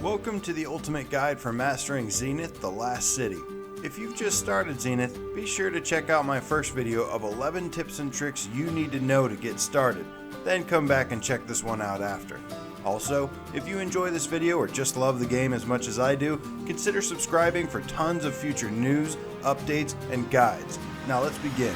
Welcome to the ultimate guide for mastering Zenith, the Last City. If you've just started Zenith, be sure to check out my first video of 11 tips and tricks you need to know to get started. Then come back and check this one out after. Also, if you enjoy this video or just love the game as much as I do, consider subscribing for tons of future news, updates, and guides. Now let's begin.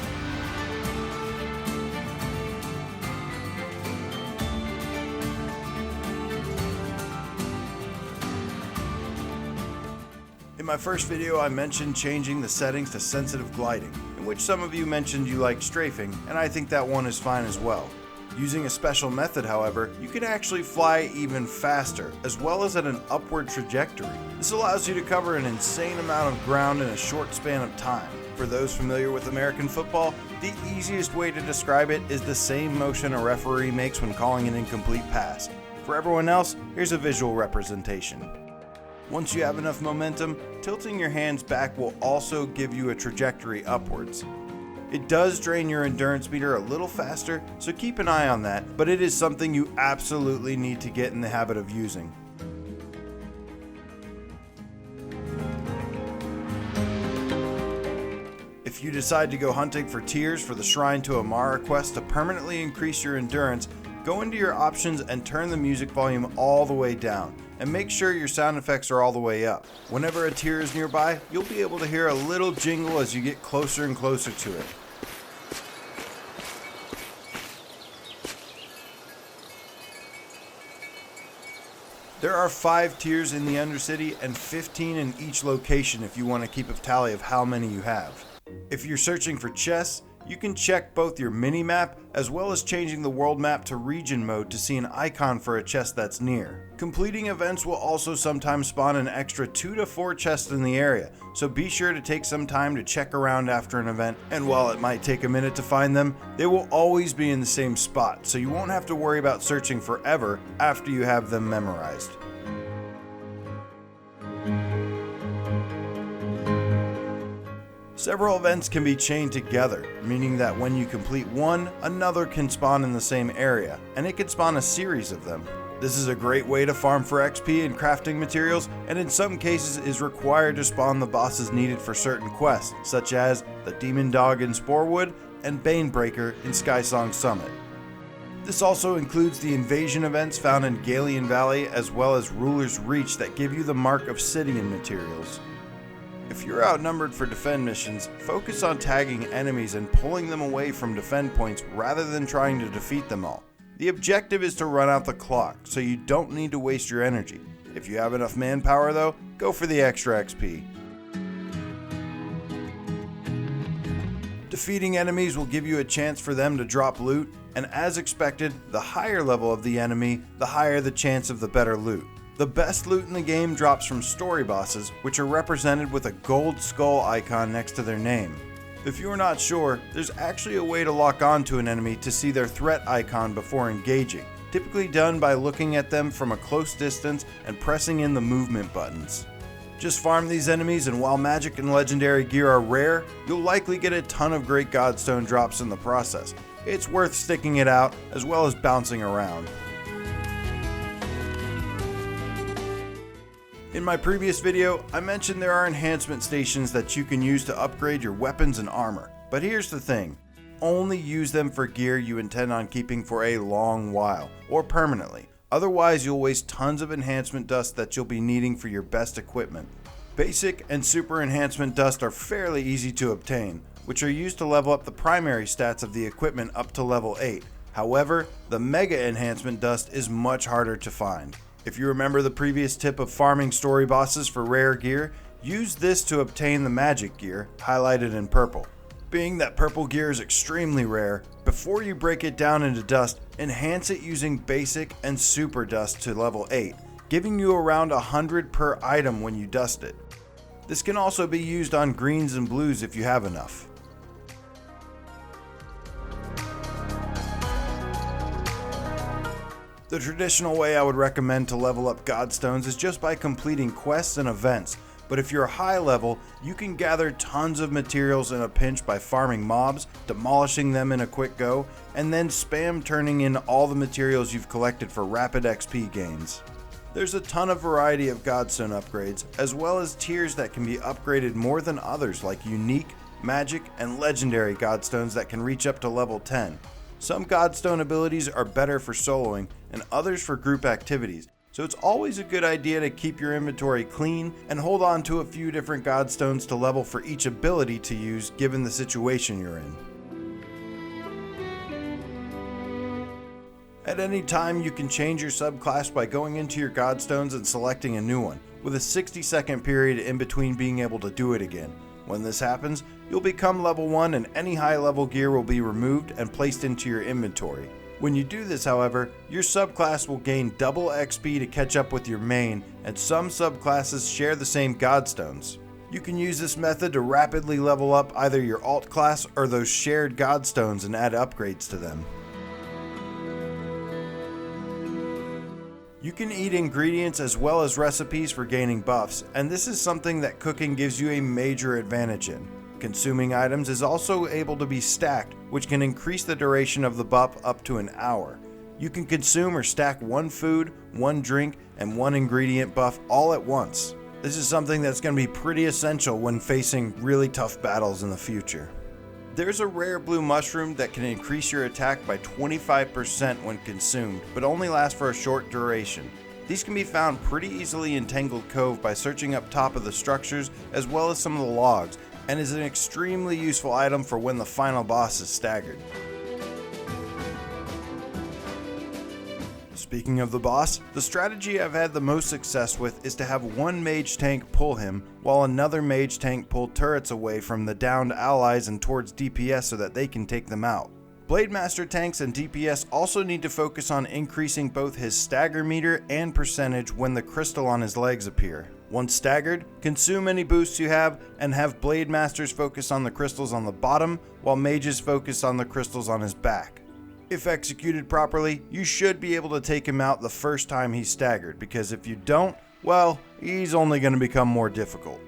In my first video, I mentioned changing the settings to sensitive gliding, in which some of you mentioned you like strafing, and I think that one is fine as well. Using a special method, however, you can actually fly even faster, as well as at an upward trajectory. This allows you to cover an insane amount of ground in a short span of time. For those familiar with American football, the easiest way to describe it is the same motion a referee makes when calling an incomplete pass. For everyone else, here's a visual representation. Once you have enough momentum, tilting your hands back will also give you a trajectory upwards. It does drain your endurance meter a little faster, so keep an eye on that, but it is something you absolutely need to get in the habit of using. If you decide to go hunting for tears for the Shrine to Amara quest to permanently increase your endurance, go into your options and turn the music volume all the way down, and make sure your sound effects are all the way up. Whenever a tear is nearby, you'll be able to hear a little jingle as you get closer and closer to it. There are 5 tiers in the Undercity and 15 in each location if you want to keep a tally of how many you have. If you're searching for chests, you can check both your mini-map as well as changing the world map to region mode to see an icon for a chest that's near. Completing events will also sometimes spawn an extra 2 to 4 chests in the area, so be sure to take some time to check around after an event, and while it might take a minute to find them, they will always be in the same spot, so you won't have to worry about searching forever after you have them memorized. Several events can be chained together, meaning that when you complete one, another can spawn in the same area, and it can spawn a series of them. This is a great way to farm for XP and crafting materials, and in some cases is required to spawn the bosses needed for certain quests, such as the Demon Dog in Sporewood and Banebreaker in Skysong Summit. This also includes the invasion events found in Galleon Valley as well as Ruler's Reach that give you the Mark of Obsidian materials. If you're outnumbered for defend missions, focus on tagging enemies and pulling them away from defend points rather than trying to defeat them all. The objective is to run out the clock, so you don't need to waste your energy. If you have enough manpower though, go for the extra XP. Defeating enemies will give you a chance for them to drop loot, and as expected, the higher level of the enemy, the higher the chance of the better loot. The best loot in the game drops from story bosses, which are represented with a gold skull icon next to their name. If you are not sure, there's actually a way to lock on to an enemy to see their threat icon before engaging, typically done by looking at them from a close distance and pressing in the movement buttons. Just farm these enemies, and while magic and legendary gear are rare, you'll likely get a ton of great Godstone drops in the process. It's worth sticking it out, as well as bouncing around. In my previous video, I mentioned there are enhancement stations that you can use to upgrade your weapons and armor. But here's the thing, only use them for gear you intend on keeping for a long while, or permanently. Otherwise, you'll waste tons of enhancement dust that you'll be needing for your best equipment. Basic and super enhancement dust are fairly easy to obtain, which are used to level up the primary stats of the equipment up to level 8. However, the mega enhancement dust is much harder to find. If you remember the previous tip of farming story bosses for rare gear, use this to obtain the magic gear, highlighted in purple. Being that purple gear is extremely rare, before you break it down into dust, enhance it using basic and super dust to level 8, giving you around 100 per item when you dust it. This can also be used on greens and blues if you have enough. The traditional way I would recommend to level up Godstones is just by completing quests and events, but if you're high level, you can gather tons of materials in a pinch by farming mobs, demolishing them in a quick go, and then spam turning in all the materials you've collected for rapid XP gains. There's a ton of variety of Godstone upgrades, as well as tiers that can be upgraded more than others, like unique, magic, and legendary Godstones that can reach up to level 10. Some Godstone abilities are better for soloing, and others for group activities, so it's always a good idea to keep your inventory clean and hold on to a few different Godstones to level for each ability to use given the situation you're in. At any time, you can change your subclass by going into your Godstones and selecting a new one, with a 60-second period in between being able to do it again. When this happens, you'll become level 1 and any high level gear will be removed and placed into your inventory. When you do this, however, your subclass will gain double XP to catch up with your main, and some subclasses share the same Godstones. You can use this method to rapidly level up either your alt class or those shared Godstones and add upgrades to them. You can eat ingredients as well as recipes for gaining buffs, and this is something that cooking gives you a major advantage in. Consuming items is also able to be stacked, which can increase the duration of the buff up to an hour. You can consume or stack one food, one drink, and one ingredient buff all at once. This is something that's going to be pretty essential when facing really tough battles in the future. There's a rare blue mushroom that can increase your attack by 25% when consumed, but only lasts for a short duration. These can be found pretty easily in Tangled Cove by searching up top of the structures as well as some of the logs, and is an extremely useful item for when the final boss is staggered. Speaking of the boss, the strategy I've had the most success with is to have one mage tank pull him, while another mage tank pull turrets away from the downed allies and towards DPS so that they can take them out. Blademaster tanks and DPS also need to focus on increasing both his stagger meter and percentage when the crystal on his legs appear. Once staggered, consume any boosts you have and have Blademasters focus on the crystals on the bottom, while mages focus on the crystals on his back. If executed properly, you should be able to take him out the first time he's staggered, because if you don't, well, he's only going to become more difficult.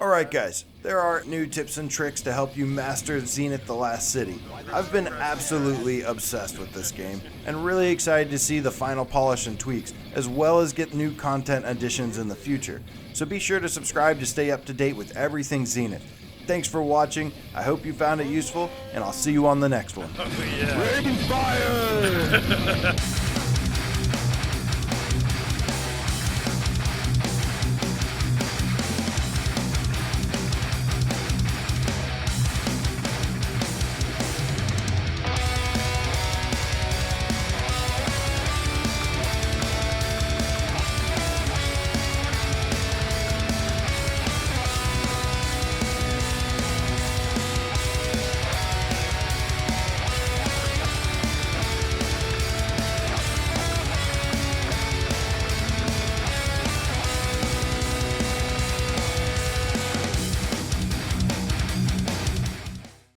Alright guys, there are new tips and tricks to help you master Zenith the Last City. I've been absolutely obsessed with this game, and really excited to see the final polish and tweaks, as well as get new content additions in the future. So be sure to subscribe to stay up to date with everything Zenith. Thanks for watching, I hope you found it useful, and I'll see you on the next one. Oh, yeah. Rain fire!